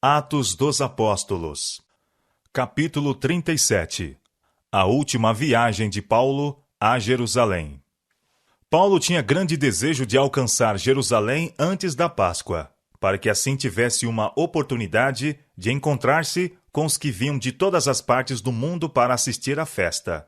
Atos dos Apóstolos. Capítulo 37. A última viagem de Paulo a Jerusalém. Paulo tinha grande desejo de alcançar Jerusalém antes da Páscoa, para que assim tivesse uma oportunidade de encontrar-se com os que vinham de todas as partes do mundo para assistir à festa.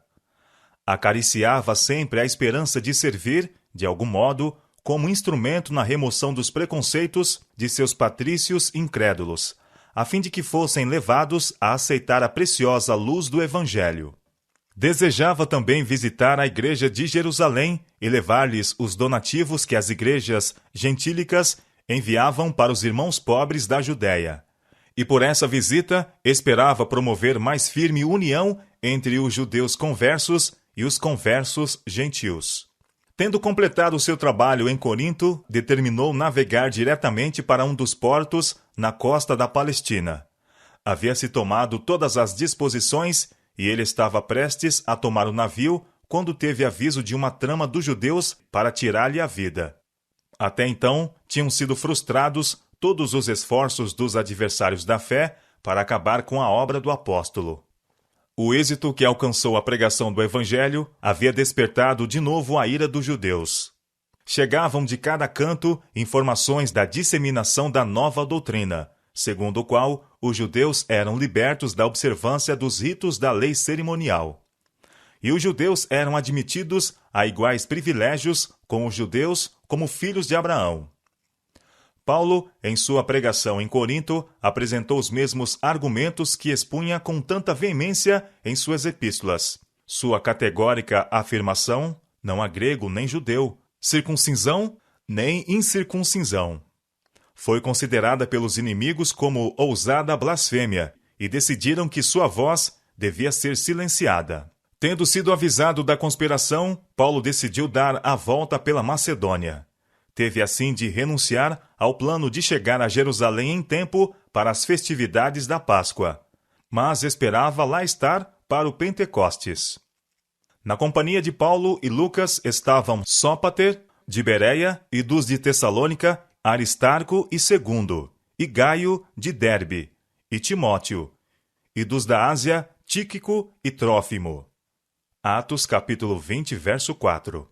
Acariciava sempre a esperança de servir, de algum modo, como instrumento na remoção dos preconceitos de seus patrícios incrédulos, a fim de que fossem levados a aceitar a preciosa luz do Evangelho. Desejava também visitar a igreja de Jerusalém e levar-lhes os donativos que as igrejas gentílicas enviavam para os irmãos pobres da Judéia. E por essa visita esperava promover mais firme união entre os judeus conversos e os conversos gentios. Tendo completado seu trabalho em Corinto, determinou navegar diretamente para um dos portos na costa da Palestina. Havia-se tomado todas as disposições e ele estava prestes a tomar o navio quando teve aviso de uma trama dos judeus para tirar-lhe a vida. Até então, tinham sido frustrados todos os esforços dos adversários da fé para acabar com a obra do apóstolo. O êxito que alcançou a pregação do Evangelho havia despertado de novo a ira dos judeus. Chegavam de cada canto informações da disseminação da nova doutrina, segundo o qual os judeus eram libertos da observância dos ritos da lei cerimonial. E os judeus eram admitidos a iguais privilégios com os judeus como filhos de Abraão. Paulo, em sua pregação em Corinto, apresentou os mesmos argumentos que expunha com tanta veemência em suas epístolas. Sua categórica afirmação: não há grego nem judeu, circuncisão nem incircuncisão, foi considerada pelos inimigos como ousada blasfêmia e decidiram que sua voz devia ser silenciada. Tendo sido avisado da conspiração, Paulo decidiu dar a volta pela Macedônia. Teve assim de renunciar ao plano de chegar a Jerusalém em tempo para as festividades da Páscoa, mas esperava lá estar para o Pentecostes. Na companhia de Paulo e Lucas estavam Sópater, de Bereia, e dos de Tessalônica, Aristarco e Segundo, e Gaio, de Derbe, e Timóteo, e dos da Ásia, Tíquico e Trófimo. Atos capítulo 20, verso 4.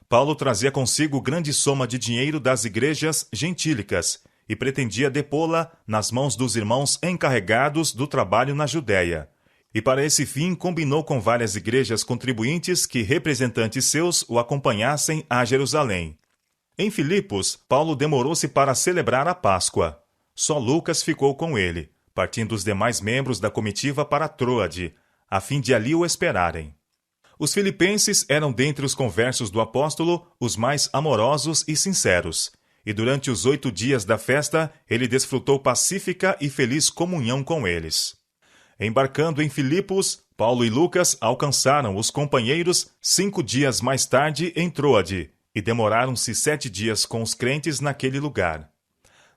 Paulo trazia consigo grande soma de dinheiro das igrejas gentílicas e pretendia depô-la nas mãos dos irmãos encarregados do trabalho na Judéia. E para esse fim combinou com várias igrejas contribuintes que representantes seus o acompanhassem a Jerusalém. Em Filipos, Paulo demorou-se para celebrar a Páscoa. Só Lucas ficou com ele, partindo os demais membros da comitiva para Troade, a fim de ali o esperarem. Os filipenses eram dentre os conversos do apóstolo os mais amorosos e sinceros, e durante os 8 dias da festa ele desfrutou pacífica e feliz comunhão com eles. Embarcando em Filipos, Paulo e Lucas alcançaram os companheiros 5 dias mais tarde em Troade, e demoraram-se 7 dias com os crentes naquele lugar.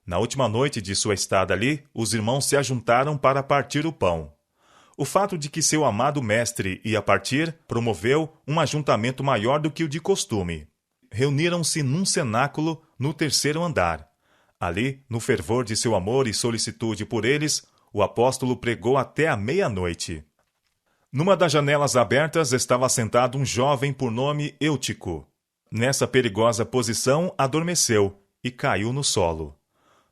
Na última noite de sua estada ali, os irmãos se ajuntaram para partir o pão. O fato de que seu amado mestre ia partir promoveu um ajuntamento maior do que o de costume. Reuniram-se num cenáculo no 3º andar. Ali, no fervor de seu amor e solicitude por eles, o apóstolo pregou até a meia-noite. Numa das janelas abertas estava sentado um jovem por nome Eutico. Nessa perigosa posição, adormeceu e caiu no solo.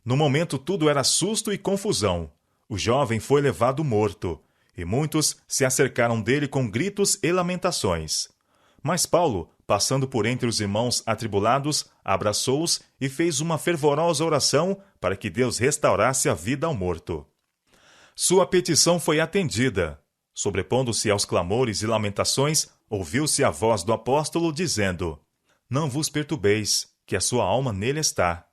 No momento tudo era susto e confusão. O jovem foi levado morto, e muitos se acercaram dele com gritos e lamentações. Mas Paulo, passando por entre os irmãos atribulados, abraçou-os e fez uma fervorosa oração para que Deus restaurasse a vida ao morto. Sua petição foi atendida. Sobrepondo-se aos clamores e lamentações, ouviu-se a voz do apóstolo dizendo: não vos perturbeis, que a sua alma nele está.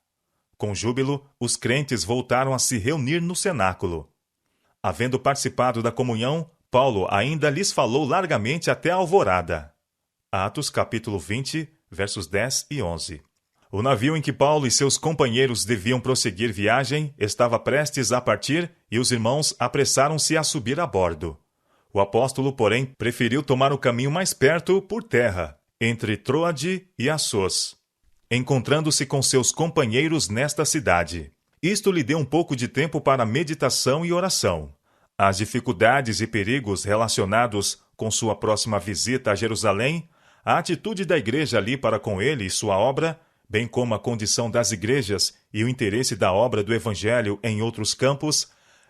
Com júbilo, os crentes voltaram a se reunir no cenáculo. Havendo participado da comunhão, Paulo ainda lhes falou largamente até a alvorada. Atos capítulo 20, versos 10 e 11. O navio em que Paulo e seus companheiros deviam prosseguir viagem estava prestes a partir e os irmãos apressaram-se a subir a bordo. O apóstolo, porém, preferiu tomar o caminho mais perto por terra, entre Troade e Assos, encontrando-se com seus companheiros nesta cidade. Isto lhe deu um pouco de tempo para meditação e oração. As dificuldades e perigos relacionados com sua próxima visita a Jerusalém, a atitude da igreja ali para com ele e sua obra, bem como a condição das igrejas e o interesse da obra do Evangelho em outros campos,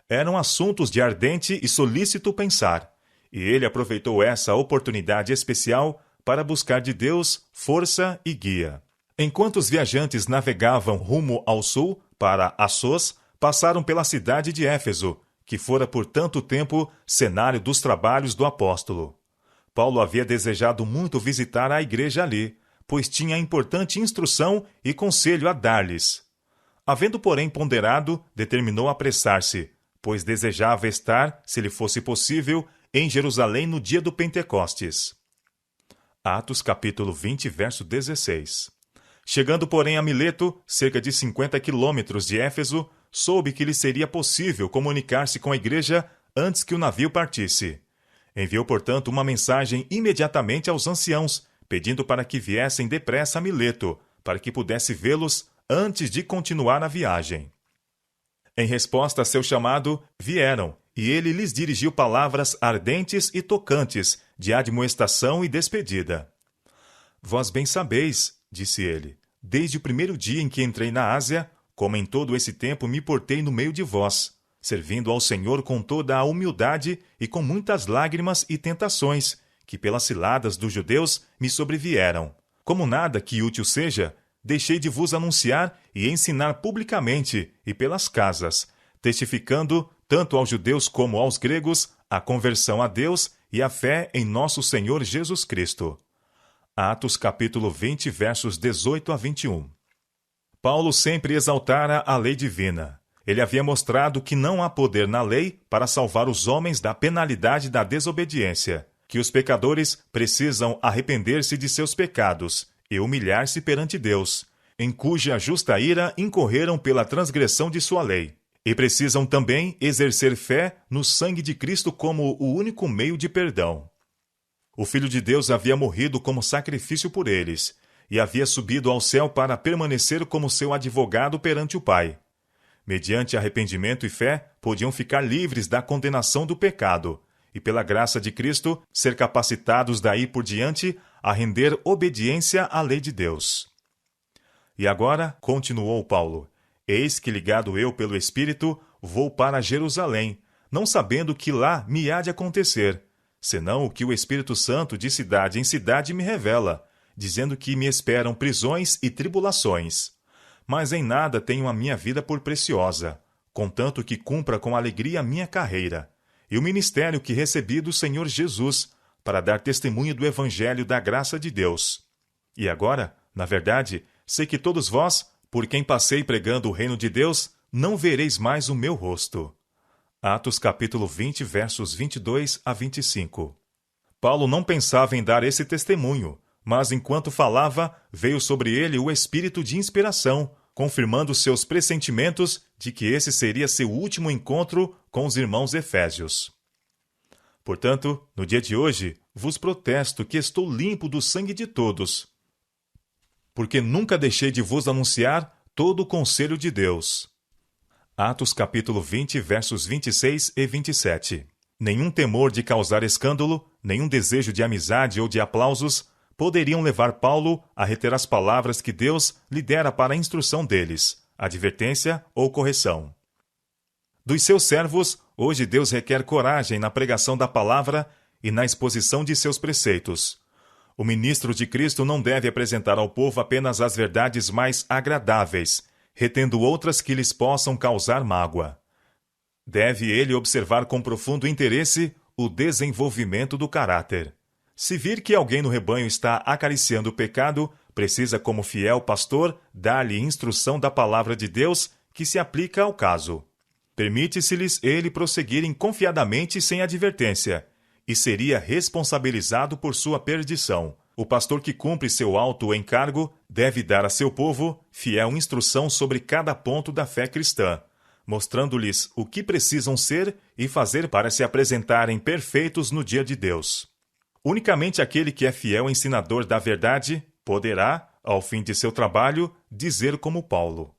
eram assuntos de ardente e solícito pensar, e ele aproveitou essa oportunidade especial para buscar de Deus força e guia. Enquanto os viajantes navegavam rumo ao sul, para Assos, passaram pela cidade de Éfeso, que fora por tanto tempo cenário dos trabalhos do apóstolo. Paulo havia desejado muito visitar a igreja ali, pois tinha importante instrução e conselho a dar-lhes. Havendo, porém, ponderado, determinou apressar-se, pois desejava estar, se lhe fosse possível, em Jerusalém no dia do Pentecostes. Atos capítulo 20, verso 16. Chegando, porém, a Mileto, cerca de 50 quilômetros de Éfeso, soube que lhe seria possível comunicar-se com a igreja antes que o navio partisse. Enviou, portanto, uma mensagem imediatamente aos anciãos, pedindo para que viessem depressa a Mileto, para que pudesse vê-los antes de continuar a viagem. Em resposta a seu chamado, vieram, e ele lhes dirigiu palavras ardentes e tocantes, de admoestação e despedida. Vós bem sabeis, disse ele, desde o primeiro dia em que entrei na Ásia, como em todo esse tempo me portei no meio de vós, servindo ao Senhor com toda a humildade e com muitas lágrimas e tentações, que pelas ciladas dos judeus me sobrevieram. Como nada que útil seja, deixei de vos anunciar e ensinar publicamente e pelas casas, testificando, tanto aos judeus como aos gregos, a conversão a Deus e a fé em nosso Senhor Jesus Cristo. Atos capítulo 20, versos 18 a 21. Paulo sempre exaltara a lei divina. Ele havia mostrado que não há poder na lei para salvar os homens da penalidade da desobediência, que os pecadores precisam arrepender-se de seus pecados e humilhar-se perante Deus, em cuja justa ira incorreram pela transgressão de sua lei, e precisam também exercer fé no sangue de Cristo como o único meio de perdão. O Filho de Deus havia morrido como sacrifício por eles, e havia subido ao céu para permanecer como seu advogado perante o Pai. Mediante arrependimento e fé, podiam ficar livres da condenação do pecado, e pela graça de Cristo, ser capacitados daí por diante a render obediência à lei de Deus. E agora, continuou Paulo, eis que, ligado eu pelo Espírito, vou para Jerusalém, não sabendo que lá me há de acontecer, senão o que o Espírito Santo de cidade em cidade me revela, dizendo que me esperam prisões e tribulações. Mas em nada tenho a minha vida por preciosa, contanto que cumpra com alegria a minha carreira, e o ministério que recebi do Senhor Jesus, para dar testemunho do Evangelho da graça de Deus. E agora, na verdade, sei que todos vós, por quem passei pregando o reino de Deus, não vereis mais o meu rosto. Atos capítulo 20, versos 22 a 25. Paulo não pensava em dar esse testemunho, mas enquanto falava, veio sobre ele o espírito de inspiração, confirmando seus pressentimentos de que esse seria seu último encontro com os irmãos efésios. Portanto, no dia de hoje, vos protesto que estou limpo do sangue de todos, porque nunca deixei de vos anunciar todo o conselho de Deus. Atos capítulo 20, versos 26 e 27. Nenhum temor de causar escândalo, nenhum desejo de amizade ou de aplausos poderiam levar Paulo a reter as palavras que Deus lhe dera para a instrução deles, advertência ou correção. Dos seus servos, hoje Deus requer coragem na pregação da palavra e na exposição de seus preceitos. O ministro de Cristo não deve apresentar ao povo apenas as verdades mais agradáveis, retendo outras que lhes possam causar mágoa. Deve ele observar com profundo interesse o desenvolvimento do caráter. Se vir que alguém no rebanho está acariciando o pecado, precisa, como fiel pastor, dar-lhe instrução da palavra de Deus que se aplica ao caso. Permite-se-lhes ele prosseguirem confiadamente sem advertência, e seria responsabilizado por sua perdição. O pastor que cumpre seu alto encargo deve dar a seu povo fiel instrução sobre cada ponto da fé cristã, mostrando-lhes o que precisam ser e fazer para se apresentarem perfeitos no dia de Deus. Unicamente aquele que é fiel ensinador da verdade poderá, ao fim de seu trabalho, dizer como Paulo: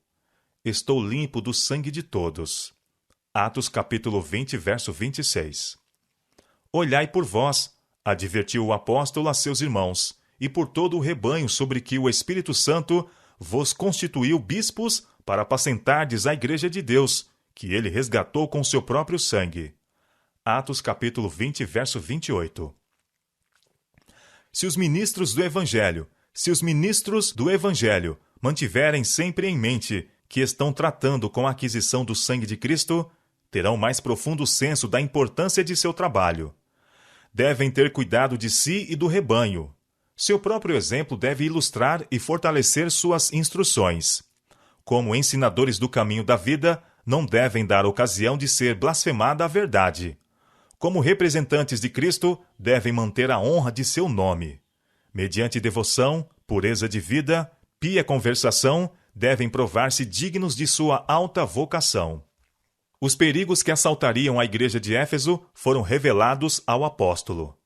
estou limpo do sangue de todos. Atos capítulo 20, verso 26. Olhai por vós, advertiu o apóstolo a seus irmãos, e por todo o rebanho sobre que o Espírito Santo vos constituiu bispos para apacentardes a igreja de Deus, que ele resgatou com seu próprio sangue. Atos capítulo 20, verso 28. Se os ministros do Evangelho mantiverem sempre em mente que estão tratando com a aquisição do sangue de Cristo, terão mais profundo senso da importância de seu trabalho. Devem ter cuidado de si e do rebanho. Seu próprio exemplo deve ilustrar e fortalecer suas instruções. Como ensinadores do caminho da vida, não devem dar ocasião de ser blasfemada a verdade. Como representantes de Cristo, devem manter a honra de seu nome. Mediante devoção, pureza de vida, pia conversação, devem provar-se dignos de sua alta vocação. Os perigos que assaltariam a igreja de Éfeso foram revelados ao apóstolo.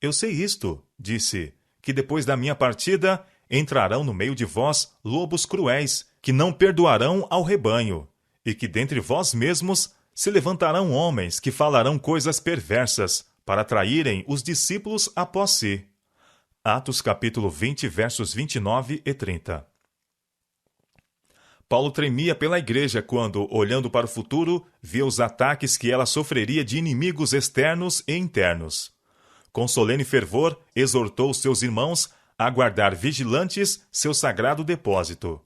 Eu sei isto, disse, que depois da minha partida entrarão no meio de vós lobos cruéis, que não perdoarão ao rebanho, e que dentre vós mesmos se levantarão homens que falarão coisas perversas, para atraírem os discípulos após si. Atos capítulo 20, versos 29 e 30. Paulo tremia pela igreja quando, olhando para o futuro, via os ataques que ela sofreria de inimigos externos e internos. Com solene fervor, exortou seus irmãos a guardar vigilantes seu sagrado depósito.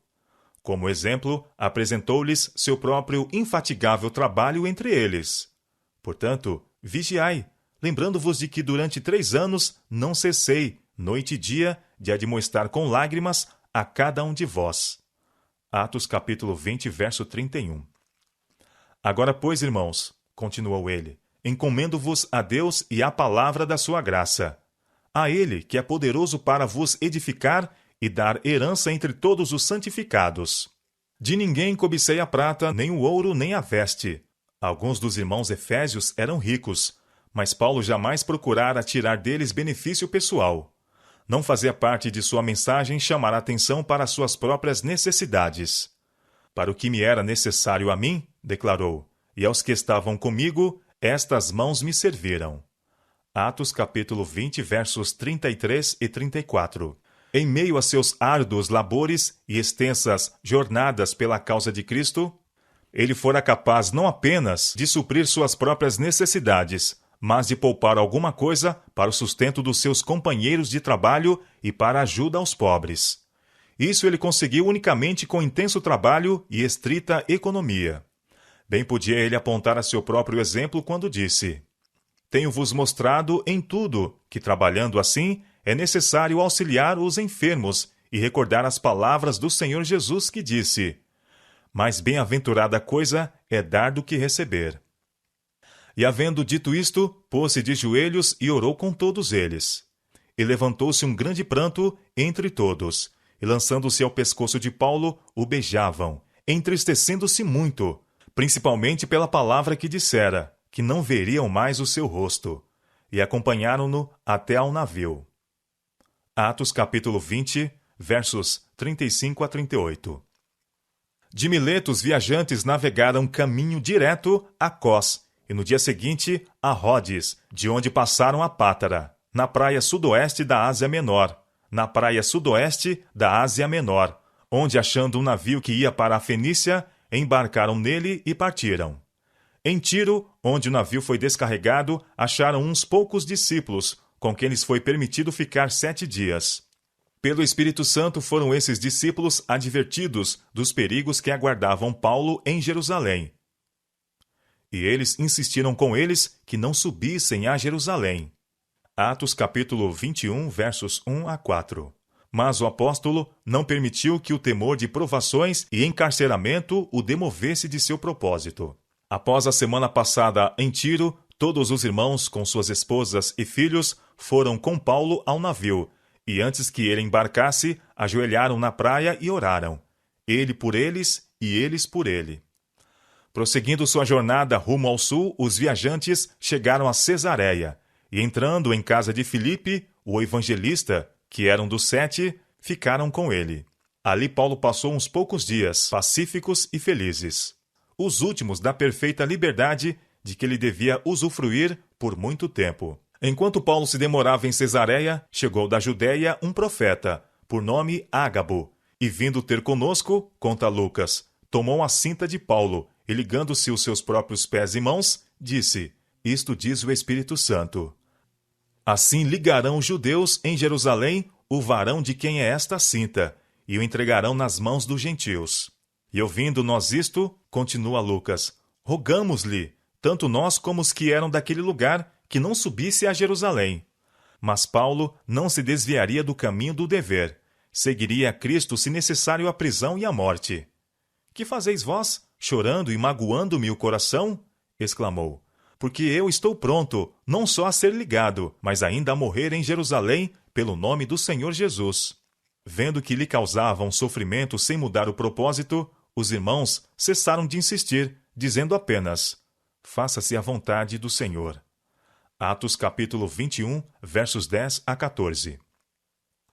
Como exemplo, apresentou-lhes seu próprio infatigável trabalho entre eles. Portanto, vigiai, lembrando-vos de que durante 3 anos não cessei, noite e dia, de admoestar com lágrimas a cada um de vós. Atos capítulo 20, verso 31. Agora, pois, irmãos, continuou ele, encomendo-vos a Deus e à palavra da sua graça. A ele, que é poderoso para vos edificar e dar herança entre todos os santificados. De ninguém cobicei a prata, nem o ouro, nem a veste. Alguns dos irmãos efésios eram ricos, mas Paulo jamais procurara tirar deles benefício pessoal. Não fazia parte de sua mensagem chamar a atenção para suas próprias necessidades. Para o que me era necessário a mim, declarou, e aos que estavam comigo, estas mãos me serviram. Atos capítulo 20, versos 33 e 34. Em meio a seus árduos labores e extensas jornadas pela causa de Cristo, ele fora capaz não apenas de suprir suas próprias necessidades, mas de poupar alguma coisa para o sustento dos seus companheiros de trabalho e para a ajuda aos pobres. Isso ele conseguiu unicamente com intenso trabalho e estrita economia. Bem podia ele apontar a seu próprio exemplo quando disse: Tenho-vos mostrado em tudo que, trabalhando assim, é necessário auxiliar os enfermos e recordar as palavras do Senhor Jesus que disse: Mais bem-aventurada coisa é dar do que receber. E havendo dito isto, pôs-se de joelhos e orou com todos eles. E levantou-se um grande pranto entre todos, e lançando-se ao pescoço de Paulo, o beijavam, entristecendo-se muito, principalmente pela palavra que dissera, que não veriam mais o seu rosto, e acompanharam-no até ao navio. Atos capítulo 20, versos 35 a 38. De Mileto os viajantes navegaram caminho direto a Cós, e no dia seguinte a Rhodes, de onde passaram a Pátara, na praia sudoeste da Ásia Menor, onde, achando um navio que ia para a Fenícia, embarcaram nele e partiram. Em Tiro, onde o navio foi descarregado, acharam uns poucos discípulos, com quem lhes foi permitido ficar 7 dias. Pelo Espírito Santo foram esses discípulos advertidos dos perigos que aguardavam Paulo em Jerusalém. E eles insistiram com eles que não subissem a Jerusalém. Atos capítulo 21, versos 1 a 4. Mas o apóstolo não permitiu que o temor de provações e encarceramento o demovesse de seu propósito. Após a semana passada em Tiro, todos os irmãos, com suas esposas e filhos, foram com Paulo ao navio, e antes que ele embarcasse, ajoelharam na praia e oraram, ele por eles e eles por ele. Prosseguindo sua jornada rumo ao sul, os viajantes chegaram a Cesareia, e entrando em casa de Filipe, o evangelista, que era um dos 7, ficaram com ele. Ali Paulo passou uns poucos dias, pacíficos e felizes. Os últimos da perfeita liberdade de que ele devia usufruir por muito tempo. Enquanto Paulo se demorava em Cesareia, chegou da Judéia um profeta, por nome Ágabo, e vindo ter conosco, conta Lucas, tomou a cinta de Paulo e, ligando-se os seus próprios pés e mãos, disse: Isto diz o Espírito Santo. Assim ligarão os judeus em Jerusalém o varão de quem é esta cinta, e o entregarão nas mãos dos gentios. E ouvindo nós isto, continua Lucas, rogamos-lhe, tanto nós como os que eram daquele lugar, que não subisse a Jerusalém. Mas Paulo não se desviaria do caminho do dever. Seguiria a Cristo se necessário a prisão e a morte. Que fazeis vós, chorando e magoando-me o coração? Exclamou. Porque eu estou pronto, não só a ser ligado, mas ainda a morrer em Jerusalém, pelo nome do Senhor Jesus. Vendo que lhe causavam sofrimento sem mudar o propósito, os irmãos cessaram de insistir, dizendo apenas: Faça-se a vontade do Senhor. Atos capítulo 21, versos 10 a 14.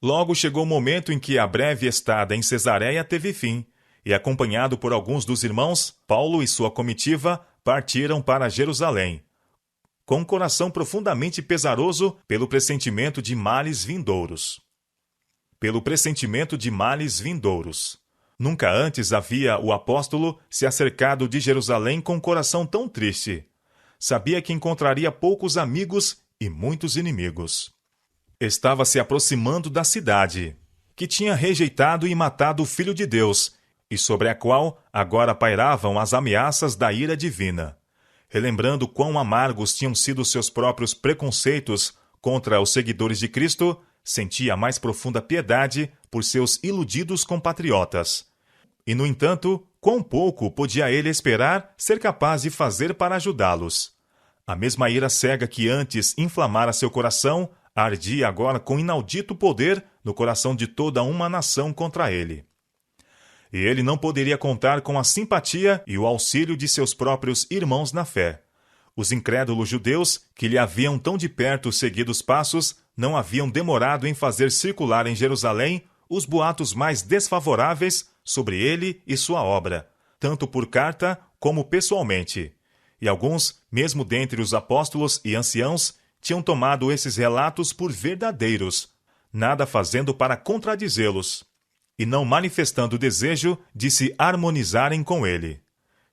Logo chegou o momento em que a breve estada em Cesareia teve fim, e acompanhado por alguns dos irmãos, Paulo e sua comitiva partiram para Jerusalém, com um coração profundamente pesaroso pelo pressentimento de males vindouros. Nunca antes havia o apóstolo se acercado de Jerusalém com um coração tão triste. Sabia que encontraria poucos amigos e muitos inimigos. Estava se aproximando da cidade, que tinha rejeitado e matado o Filho de Deus, e sobre a qual agora pairavam as ameaças da ira divina. Relembrando quão amargos tinham sido seus próprios preconceitos contra os seguidores de Cristo, sentia a mais profunda piedade por seus iludidos compatriotas. E, no entanto, quão pouco podia ele esperar ser capaz de fazer para ajudá-los. A mesma ira cega que antes inflamara seu coração, ardia agora com inaudito poder no coração de toda uma nação contra ele. E ele não poderia contar com a simpatia e o auxílio de seus próprios irmãos na fé. Os incrédulos judeus, que lhe haviam tão de perto seguido os passos, não haviam demorado em fazer circular em Jerusalém os boatos mais desfavoráveis sobre ele e sua obra, tanto por carta como pessoalmente. E alguns, mesmo dentre os apóstolos e anciãos, tinham tomado esses relatos por verdadeiros, nada fazendo para contradizê-los, e não manifestando o desejo de se harmonizarem com ele.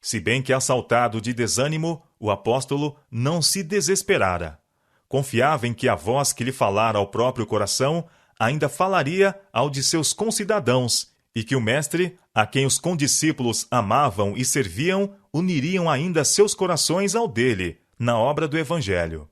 Se bem que, assaltado de desânimo, o apóstolo não se desesperara. Confiava em que a voz que lhe falara ao próprio coração ainda falaria ao de seus concidadãos, e que o Mestre, a quem os condiscípulos amavam e serviam, uniriam ainda seus corações ao dele, na obra do Evangelho.